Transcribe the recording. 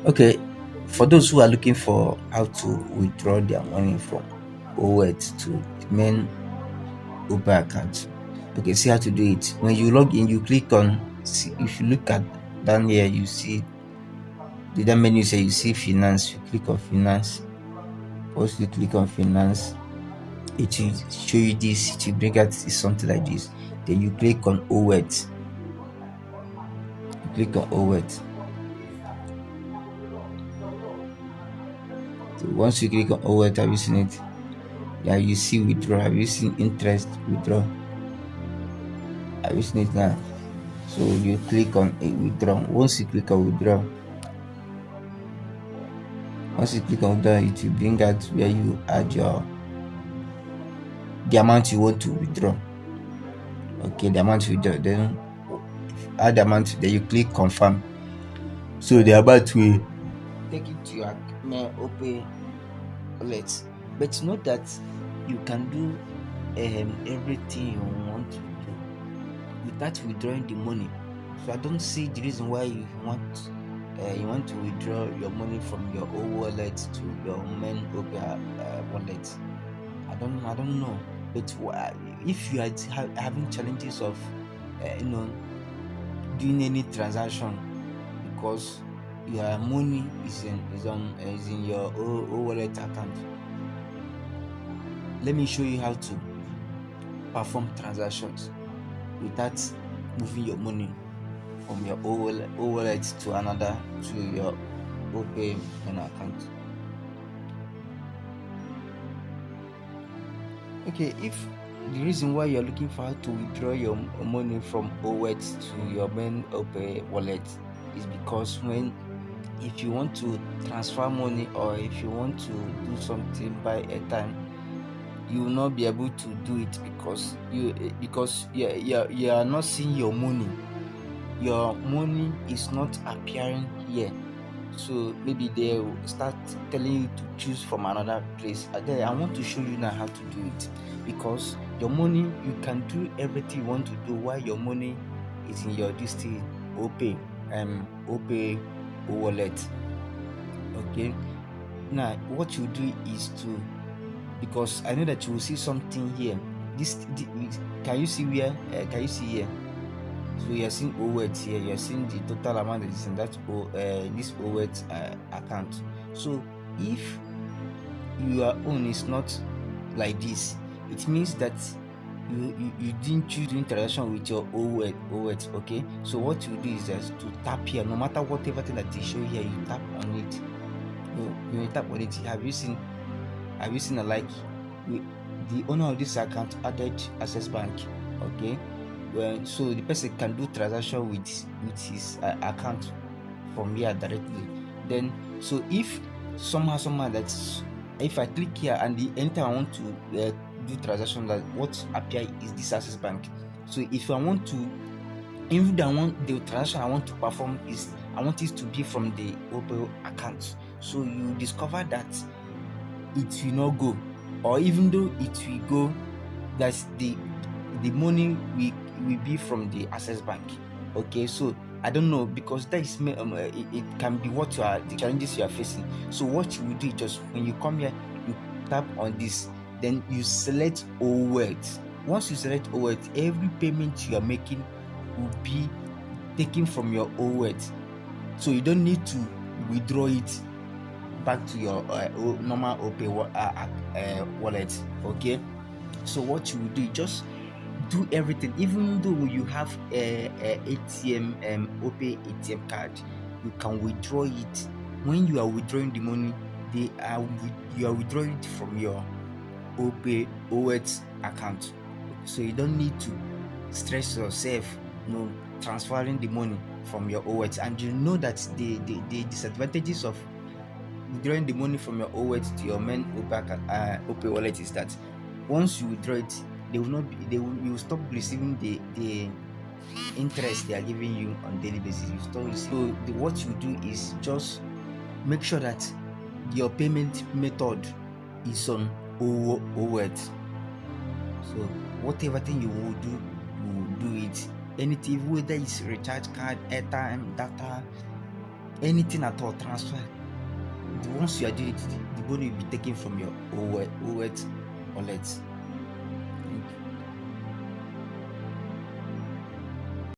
Okay, for those who are looking for how to withdraw their money from Owealth to the main Opay account, okay, see how to do it. When you log in, you click on. See, if you look at down here, you see the down menu say you see finance. You click on finance. Once you click on finance, it will show you this. It will bring out something like this. Then you click on Owealth. You click on Owealth. So once you click on Owealth, have you seen it? Yeah, you see withdraw. Have you seen interest withdraw? Have you seen it now? So you click on a withdraw. Once you click on withdraw, it will bring out where you add your the amount you want to withdraw. Okay, the amount you withdraw. Then add the amount. Then you click confirm. So the amount will take it to your Opay Owealth. But note that you can do everything you want to do without withdrawing the money. So I don't see the reason why you want to withdraw your money from your old wallet to your main Opay wallet. I don't know. But if you are having challenges of doing any transaction because your money is in your old wallet account, let me show you how to perform transactions without moving your money from your old wallet to your Opay account. Okay, if the reason why you're looking for how to withdraw your money from Owealth to your main Opay wallet is because if you want to transfer money or if you want to do something by a time, you will not be able to do it because you are not seeing your money. Your money is not appearing here. So maybe they will start telling you to choose from another place. Then I want to show you now how to do it because your money, you can do everything you want to do while your money is in your Opay wallet. Okay. Now what you do is to, because I know that you will see something here. Can you see where? Can you see here? So you're seeing Owealth here. You're seeing the total amount that is in that this Owealth account. So if your own is not like this, it means that you didn't choose doing transaction with your Owealth. Okay. So what you do is just to tap here. No matter whatever thing that they show here, you tap on it. You tap on it. Have you seen like the owner of this account added Access Bank? Okay. Well, so the person can do transaction with his account from here directly. Then so if somehow that's, if I click here and anytime I want to do transaction, that what appear is this Access Bank. So if I want to, even the transaction I want to perform is, I want it to be from the Opay account. So you discover that it will not go, or even though it will go, that's the money will be from the Access Bank. Okay, so I don't know, because that is it can be what the challenges you are facing. So what you will do, just when you come here, you tap on this, then you select Owealth. Once you select Owealth, every payment you are making will be taken from your Owealth. So you don't need to withdraw it back to your normal Opay wallet. Okay, so what you will do, just do everything. Even though you have a ATM Opay ATM card, you can withdraw it. When you are withdrawing the money, you are withdrawing it from your Opay Owealth account. So you don't need to stress yourself transferring the money from your Owealth. And you know that the disadvantages of withdrawing the money from your Owealth to your main Opay wallet is that once you withdraw it, you will stop receiving the interest they are giving you on daily basis. You stop receiving. So what you do is just make sure that your payment method is on Owealth. So whatever thing you will do it. Anything, whether it's recharge card, airtime, data, anything at all, transfer. Once you are doing it, the money will be taken from your Owealth wallet.